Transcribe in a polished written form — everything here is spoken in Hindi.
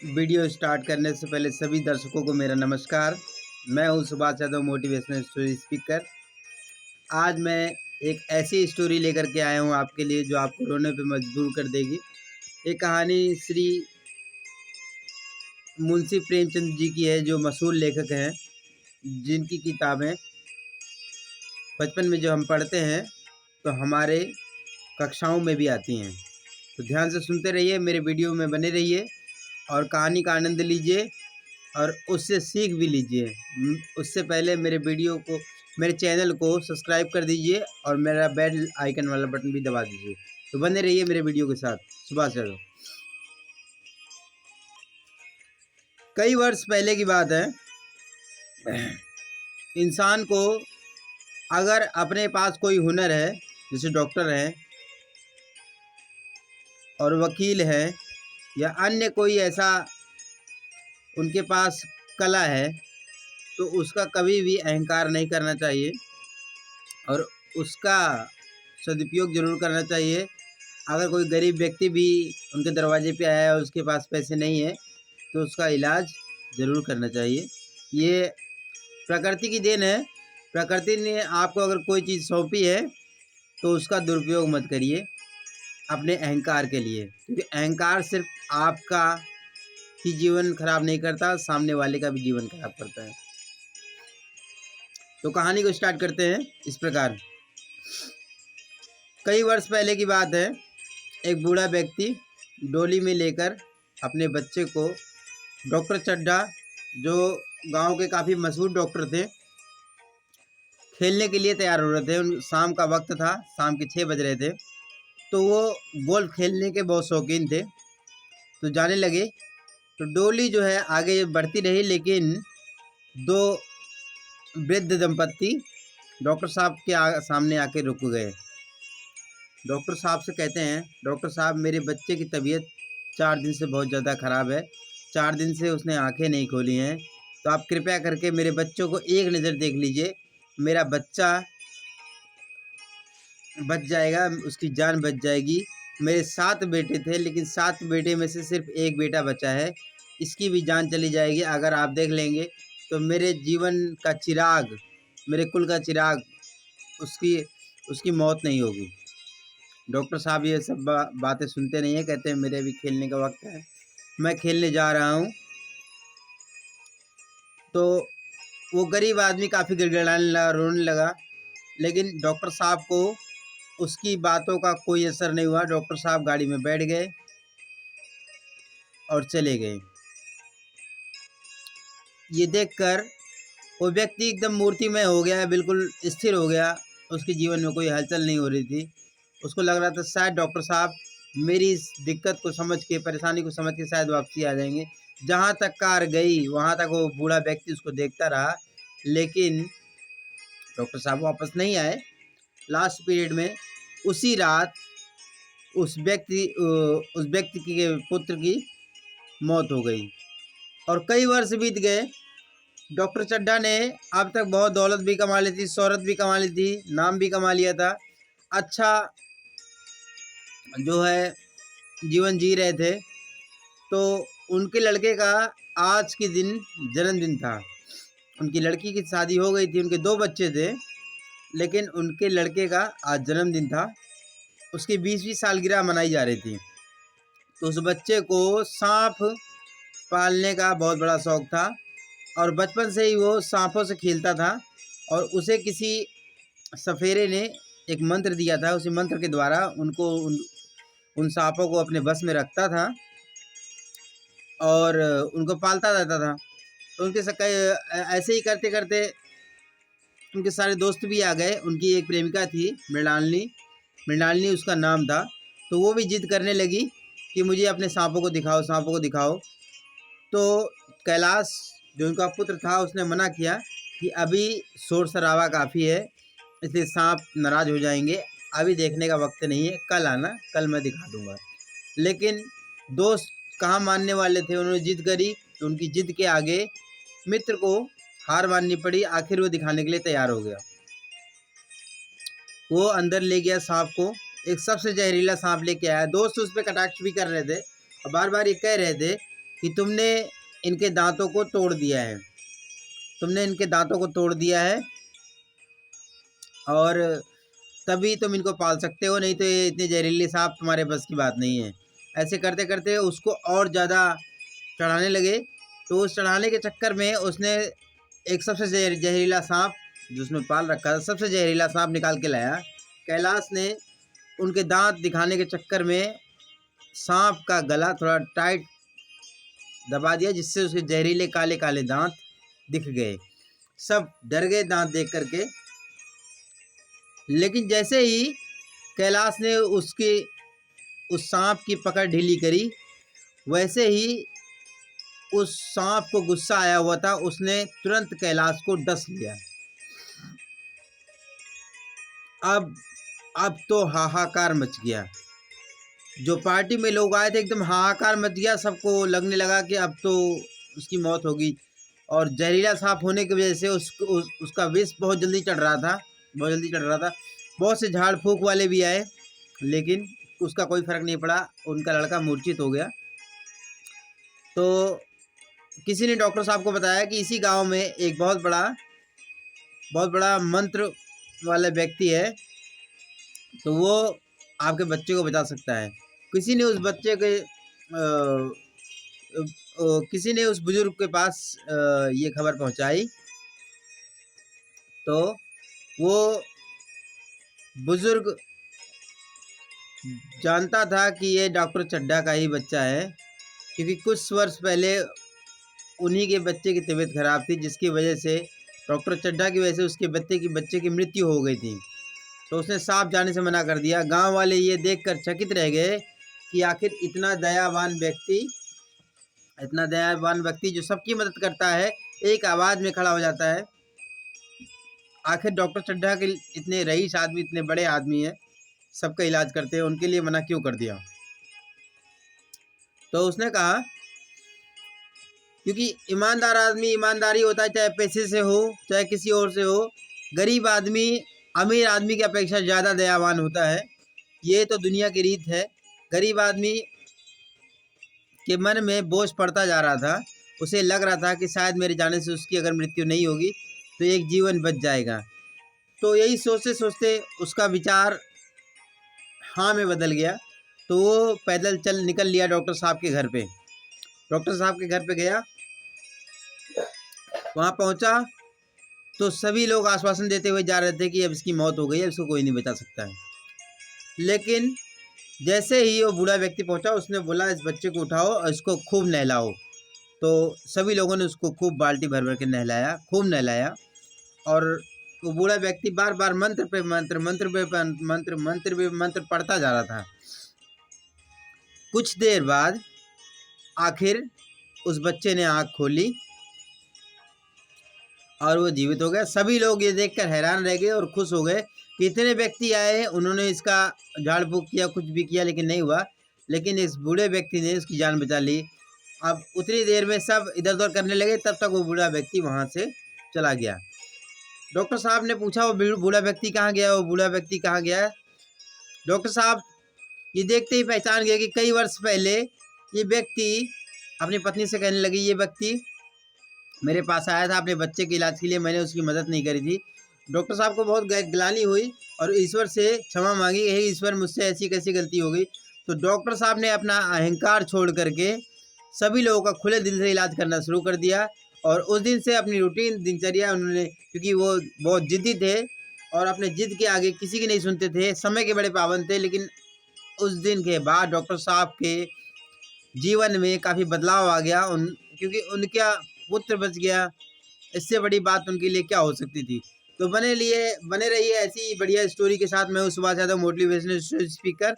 वीडियो स्टार्ट करने से पहले सभी दर्शकों को मेरा नमस्कार। मैं हूं Subhash Yadav, motivational story speaker. आज मैं एक ऐसी स्टोरी लेकर के आया हूं आपके लिए जो आपको रोने पे मजबूर कर देगी। ये कहानी श्री मुंशी प्रेमचंद जी की है, जो मशहूर लेखक हैं, जिनकी किताबें बचपन में जो हम पढ़ते हैं तो हमारे कक्षाओं में भी आती हैं। तो ध्यान से सुनते रहिए, मेरे वीडियो में बने रहिए और कहानी का आनंद लीजिए और उससे सीख भी लीजिए। उससे पहले मेरे चैनल को सब्सक्राइब कर दीजिए और मेरा बेल आइकन वाला बटन भी दबा दीजिए। तो बने रहिए मेरे वीडियो के साथ। सुभाष यादव। कई वर्ष पहले की बात है। इंसान को अगर अपने पास कोई हुनर है, जैसे डॉक्टर है और वकील है या अन्य कोई ऐसा उनके पास कला है, तो उसका कभी भी अहंकार नहीं करना चाहिए और उसका सदुपयोग ज़रूर करना चाहिए। अगर कोई गरीब व्यक्ति भी उनके दरवाजे पे आया है, उसके पास पैसे नहीं है, तो उसका इलाज ज़रूर करना चाहिए। ये प्रकृति की देन है। प्रकृति ने आपको अगर कोई चीज़ सौंपी है तो उसका दुरुपयोग मत करिए अपने अहंकार के लिए, क्योंकि अहंकार सिर्फ आपका ही जीवन खराब नहीं करता, सामने वाले का भी जीवन खराब करता है। तो कहानी को स्टार्ट करते हैं इस प्रकार। कई वर्ष पहले की बात है। एक बूढ़ा व्यक्ति डोली में लेकर अपने बच्चे को डॉक्टर चड्ढा, जो गांव के काफ़ी मशहूर डॉक्टर थे, खेलने के लिए तैयार हो रहे थे। शाम का वक्त था, शाम के 6 बज रहे थे। तो वो गोल्फ खेलने के बहुत शौकीन थे, तो जाने लगे। तो डोली जो है आगे बढ़ती रही, लेकिन दो वृद्ध दंपत्ति डॉक्टर साहब के सामने आके रुक गए। डॉक्टर साहब से कहते हैं, डॉक्टर साहब, मेरे बच्चे की तबीयत 4 दिन से बहुत ज़्यादा ख़राब है। 4 दिन से उसने आंखें नहीं खोली हैं, तो आप कृपया करके मेरे बच्चों को एक नज़र देख लीजिए। मेरा बच्चा बच जाएगा, उसकी जान बच जाएगी। मेरे 7 बेटे थे, लेकिन 7 बेटे में से सिर्फ एक बेटा बचा है, इसकी भी जान चली जाएगी। अगर आप देख लेंगे तो मेरे जीवन का चिराग, मेरे कुल का चिराग, उसकी मौत नहीं होगी। डॉक्टर साहब ये सब बातें सुनते नहीं हैं, कहते हैं मेरे भी खेलने का वक्त है, मैं खेलने जा रहा हूँ। तो वो गरीब आदमी काफ़ी गिड़गिड़ाने लगा, रोने लगा, लेकिन डॉक्टर साहब को उसकी बातों का कोई असर नहीं हुआ। डॉक्टर साहब गाड़ी में बैठ गए और चले गए। ये देखकर वो व्यक्ति एकदम मूर्तिमय हो गया, बिल्कुल स्थिर हो गया। उसके जीवन में कोई हलचल नहीं हो रही थी। उसको लग रहा था शायद डॉक्टर साहब मेरी इस दिक्कत को समझ के, परेशानी को समझ के शायद वापसी आ जाएंगे। जहाँ तक कार गई वहाँ तक वो बूढ़ा व्यक्ति उसको देखता रहा, लेकिन डॉक्टर साहब वापस नहीं आए। लास्ट पीरियड में उसी रात उस व्यक्ति के पुत्र की मौत हो गई और कई वर्ष बीत गए। डॉक्टर चड्ढा ने अब तक बहुत दौलत भी कमा ली थी, शोहरत भी कमा ली थी, नाम भी कमा लिया था, अच्छा जो है जीवन जी रहे थे। तो उनके लड़के का आज के दिन जन्मदिन था। उनकी लड़की की शादी हो गई थी, उनके 2 बच्चे थे, लेकिन उनके लड़के का आज जन्मदिन था। उसकी 20वीं सालगिरह मनाई जा रही थी। तो उस बच्चे को सांप पालने का बहुत बड़ा शौक था और बचपन से ही वो सांपों से खेलता था और उसे किसी सफेरे ने एक मंत्र दिया था। उसी मंत्र के द्वारा उन सांपों को अपने बस में रखता था और उनको पालता रहता था। तो उनके ऐसे ही करते करते उनके सारे दोस्त भी आ गए। उनकी एक प्रेमिका थी, मृणालिनी उसका नाम था। तो वो भी जिद करने लगी कि मुझे अपने सांपों को दिखाओ, सांपों को दिखाओ। तो कैलाश जो उनका पुत्र था, उसने मना किया कि अभी शोर शराबा काफ़ी है, इसलिए सांप नाराज़ हो जाएंगे, अभी देखने का वक्त नहीं है, कल आना, कल मैं दिखा दूंगा। लेकिन दोस्त कहाँ मानने वाले थे, उन्होंने जिद करी। तो उनकी जिद के आगे मित्र को हार माननी पड़ी। आखिर वो दिखाने के लिए तैयार हो गया। वो अंदर ले गया सांप को, एक सबसे जहरीला सांप लेके आया। दोस्त उस पर कटाक्ष भी कर रहे थे और बार बार ये कह रहे थे कि तुमने इनके दांतों को तोड़ दिया है, तुमने इनके दांतों को तोड़ दिया है और तभी तुम इनको पाल सकते हो, नहीं तो ये इतने जहरीले सांप तुम्हारे बस की बात नहीं है। ऐसे करते करते उसको और ज़्यादा चढ़ाने लगे। तो उस चढ़ाने के चक्कर में उसने एक सबसे जहरीला सांप जो उसने पाल रखा था, सबसे जहरीला सांप निकाल के लाया। कैलाश ने उनके दांत दिखाने के चक्कर में सांप का गला थोड़ा टाइट दबा दिया, जिससे उसके जहरीले काले काले दांत दिख गए। सब डर गए दांत देख करके। लेकिन जैसे ही कैलाश ने उस सांप की पकड़ ढीली करी, वैसे ही उस सांप को गुस्सा आया हुआ था, उसने तुरंत कैलाश को डस लिया। अब तो हाहाकार मच गया। जो पार्टी में लोग आए थे एकदम हाहाकार मच गया। सबको लगने लगा कि अब तो उसकी मौत होगी। और जहरीला सांप होने की वजह से उसका विष बहुत जल्दी चढ़ रहा था, बहुत जल्दी चढ़ रहा था। बहुत से झाड़ फूक वाले भी आए, लेकिन उसका कोई फर्क नहीं पड़ा। उनका लड़का मूर्छित हो गया। तो किसी ने डॉक्टर साहब को बताया कि इसी गांव में एक बहुत बड़ा मंत्र वाला व्यक्ति है, तो वो आपके बच्चे को बचा सकता है। किसी ने उस बच्चे के किसी ने उस बुजुर्ग के पास ये खबर पहुंचाई। तो वो बुजुर्ग जानता था कि ये डॉक्टर चड्ढा का ही बच्चा है, क्योंकि कुछ वर्ष पहले उन्हीं के बच्चे की तबीयत खराब थी, जिसकी वजह से डॉक्टर चड्ढा की वजह से उसके बच्चे की मृत्यु हो गई थी। तो उसने साफ जाने से मना कर दिया। गांव वाले ये देखकर चकित रह गए कि आखिर इतना दयावान व्यक्ति जो सबकी मदद करता है, एक आवाज़ में खड़ा हो जाता है, आखिर डॉक्टर चड्ढा के इतने रईस आदमी, इतने बड़े आदमी हैं, सबका इलाज करते हैं, उनके लिए मना क्यों कर दिया। तो उसने कहा क्योंकि ईमानदार आदमी ईमानदारी होता है, चाहे पैसे से हो चाहे किसी और से हो। गरीब आदमी अमीर आदमी की अपेक्षा ज़्यादा दयावान होता है। ये तो दुनिया की रीत है। गरीब आदमी के मन में बोझ पड़ता जा रहा था। उसे लग रहा था कि शायद मेरे जाने से उसकी अगर मृत्यु नहीं होगी तो एक जीवन बच जाएगा। तो यही सोचते सोचते उसका विचार हाँ में बदल गया। तो वो पैदल निकल लिया डॉक्टर साहब के घर पे। डॉक्टर साहब के घर पे गया, वहाँ पहुँचा तो सभी लोग आश्वासन देते हुए जा रहे थे कि अब इसकी मौत हो गई है, इसको कोई नहीं बचा सकता है। लेकिन जैसे ही वो बूढ़ा व्यक्ति पहुंचा, उसने बोला इस बच्चे को उठाओ और इसको खूब नहलाओ। तो सभी लोगों ने उसको खूब बाल्टी भर भर के नहलाया, खूब नहलाया। और वो बूढ़ा व्यक्ति बार बार मंत्र पे मंत्र पढ़ता जा रहा था। कुछ देर बाद आखिर उस बच्चे ने आँख खोली और वो जीवित हो गया। सभी लोग ये देखकर हैरान रह गए और खुश हो गए कि इतने व्यक्ति आए, उन्होंने इसका झाड़ फूक किया, कुछ भी किया, लेकिन नहीं हुआ। लेकिन इस बूढ़े व्यक्ति ने उसकी जान बचा ली। अब उतनी देर में सब इधर उधर करने लगे, तब तक वो बूढ़ा व्यक्ति वहाँ से चला गया। डॉक्टर साहब ने पूछा वो बूढ़ा व्यक्ति कहाँ गया, वो बूढ़ा व्यक्ति कहाँ गया। डॉक्टर साहब ये देखते ही पहचान गए कि कई वर्ष पहले ये व्यक्ति अपनी पत्नी से कहने लगी, ये व्यक्ति मेरे पास आया था अपने बच्चे के इलाज के लिए, मैंने उसकी मदद नहीं करी थी। डॉक्टर साहब को बहुत ग्लानि हुई और ईश्वर से क्षमा मांगी, यही ईश्वर मुझसे ऐसी कैसी गलती हो गई। तो डॉक्टर साहब ने अपना अहंकार छोड़ करके सभी लोगों का खुले दिल से इलाज करना शुरू कर दिया। और उस दिन से अपनी रूटीन दिनचर्या उन्होंने, क्योंकि वो बहुत जिद्दी थे और अपने जिद के आगे किसी की नहीं सुनते थे, समय के बड़े पाबंद थे। लेकिन उस दिन के बाद डॉक्टर साहब के जीवन में काफ़ी बदलाव आ गया। क्योंकि उनका पुत्र बच गया, इससे बड़ी बात उनके लिए क्या हो सकती थी। तो बने रहिए ऐसी बढ़िया स्टोरी के साथ। मैं हूं सुभाष यादव, मोटिवेशनल स्पीकर।